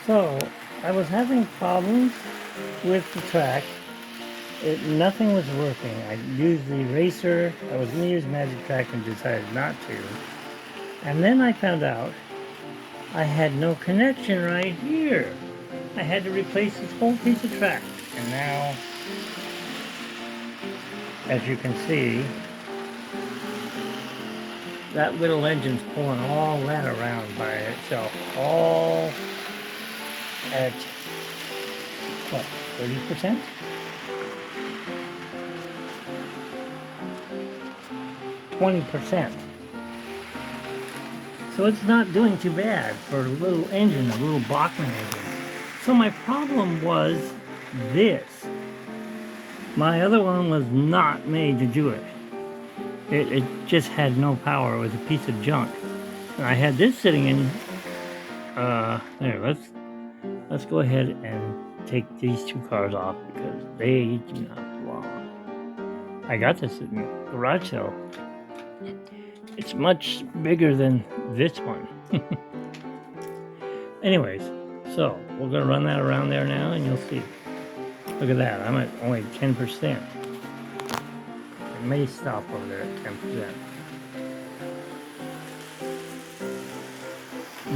So, I was having problems with the track. Nothing was working. I used the eraser. I was going to use Magic Track and decided not to. And then I found out I had no connection right here. I had to replace this whole piece of track. And now, as you can see, that little engine's pulling all that around by itself, all at, what, 30%? 20%. So it's not doing too bad for a little engine, a little Bachmann engine. So my problem was this. My other one was not made to do it. It just had no power. It was a piece of junk. And I had this sitting in, there, let's go ahead and take these two cars off because they do not belong. I got this in the garage sale. It's much bigger than this one. Anyways, so we're gonna run that around there now and you'll see. Look at that, I'm at only 10%. It may stop over there at 10%.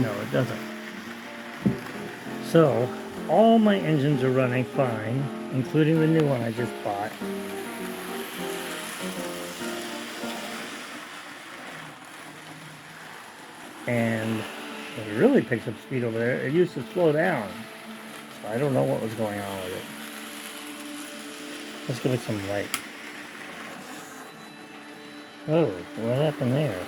No, it doesn't. So, all my engines are running fine, including the new one I just bought. And it really picks up speed over there. It used to slow down. So I don't know what was going on with it. Let's give it some light. Oh, what happened there?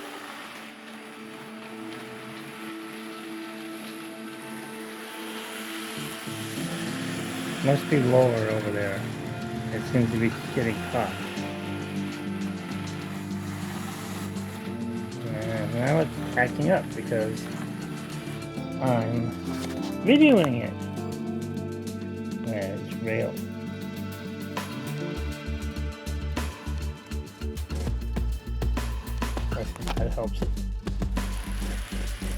Must be lower over there. It seems to be getting caught. And now it's acting up because I'm videoing it. Yeah, it's rail. I think that helps it.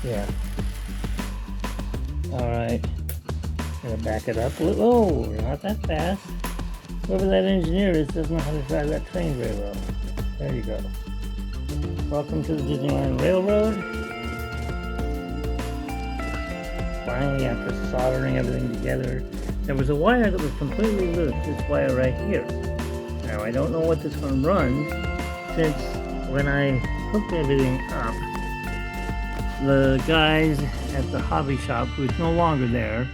Yeah. Alright. Gonna back it up a little. Oh, not that fast. Whoever that engineer is doesn't know how to drive that train very well. There you go. Welcome to the Disneyland Railroad. Finally, after soldering everything together, there was a wire that was completely loose, this wire right here. Now, I don't know what this one runs, since when I hooked everything up, the guys at the hobby shop, who's no longer there,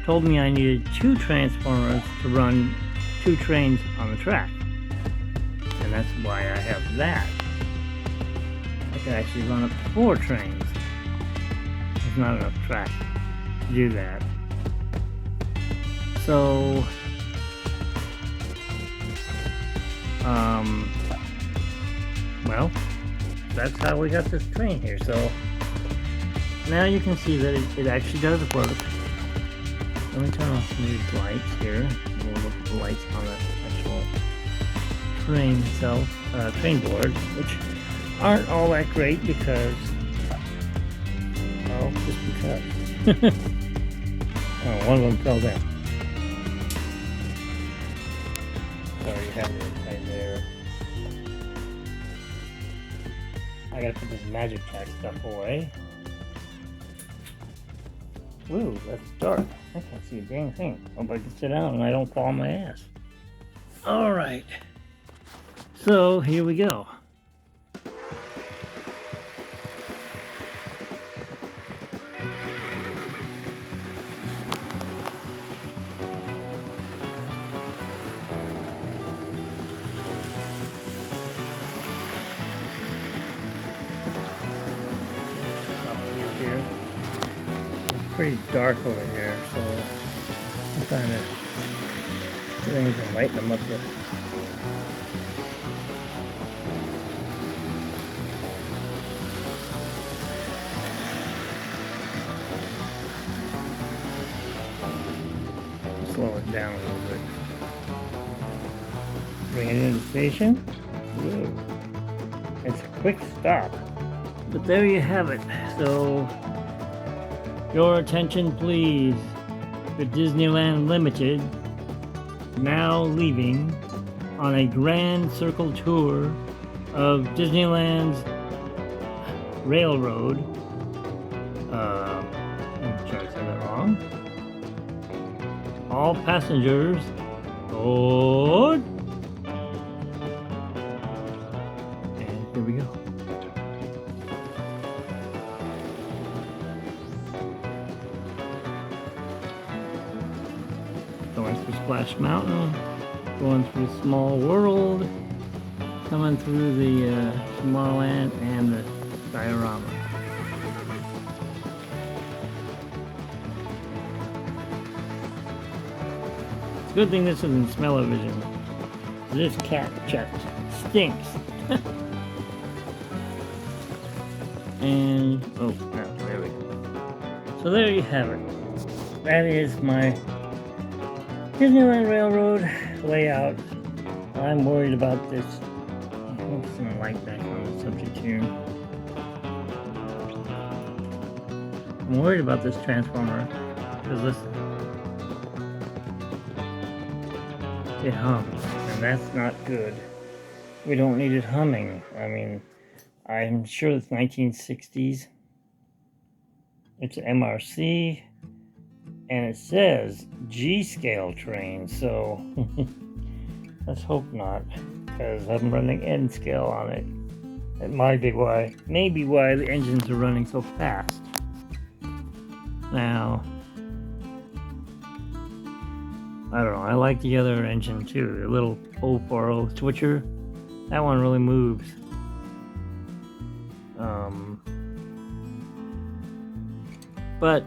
told me I needed 2 transformers to run 2 trains on the track. And that's why I have that. I can actually run up 4 trains. There's not enough track to do that. So, well, that's how we got this train here. So, now you can see that it actually does work. Let me turn off these lights here. We'll look at the lights on the actual train itself, train board, which aren't all that great because, well, just because. Oh, one of them fell down. Sorry, you have it right there. I gotta put this Magic Track stuff away. Ooh, that's dark. I can't see a dang thing. Hope I can sit down and I don't fall on my ass. Alright. So, here we go. Here. Pretty dark over here, so I'm trying to see if I can lighten them up here. Slow it down a little bit. Bring it into the station. Ooh. It's a quick stop. But there you have it. So Your attention, please. The Disneyland Limited now leaving on a grand circle tour of Disneyland's railroad. I'm sure I said that wrong. All passengers board. And here we go. Going through Splash Mountain, going through Small World, coming through the Tomorrowland and the diorama. It's a good thing this isn't smell-o-vision. This cat just stinks. And oh no, there we go. So there you have it. That is my Disneyland Railroad layout. I'm worried about this. Oops, some light back on the subject here. I'm worried about this transformer because listen, it hums, and that's not good. We don't need it humming. I mean, I'm sure it's 1960s. It's an MRC. And it says G-scale train, so let's hope not, because I'm running N scale on it. That might be why, maybe why the engines are running so fast. Now, I don't know, I like the other engine too, the little 040 switcher. That one really moves. But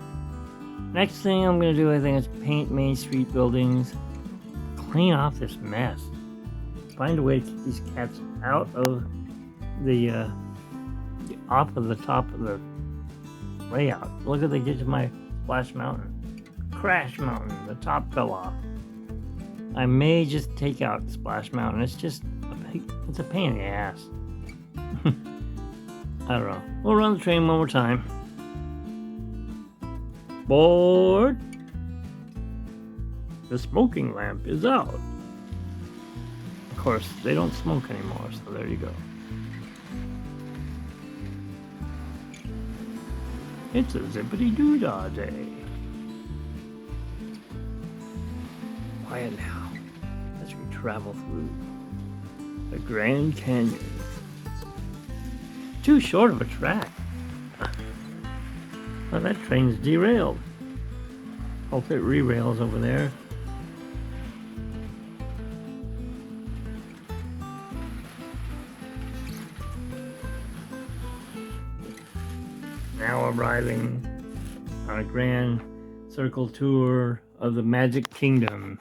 next thing I'm going to do, I think, is paint Main Street buildings, clean off this mess, find a way to keep these cats out of the off of the top of the layout. Look at they get to my Splash Mountain, Crash Mountain, the top fell off. I may just take out Splash Mountain. It's just it's a pain in the ass. I don't know. We'll run the train one more time. Board. The smoking lamp is out. Of course, they don't smoke anymore, so there you go. It's a zippity-doo-dah day. Quiet now as we travel through the Grand Canyon. Too short of a track. Well, that train's derailed. Hope it re-rails over there. Now arriving on a grand circle tour of the Magic Kingdom.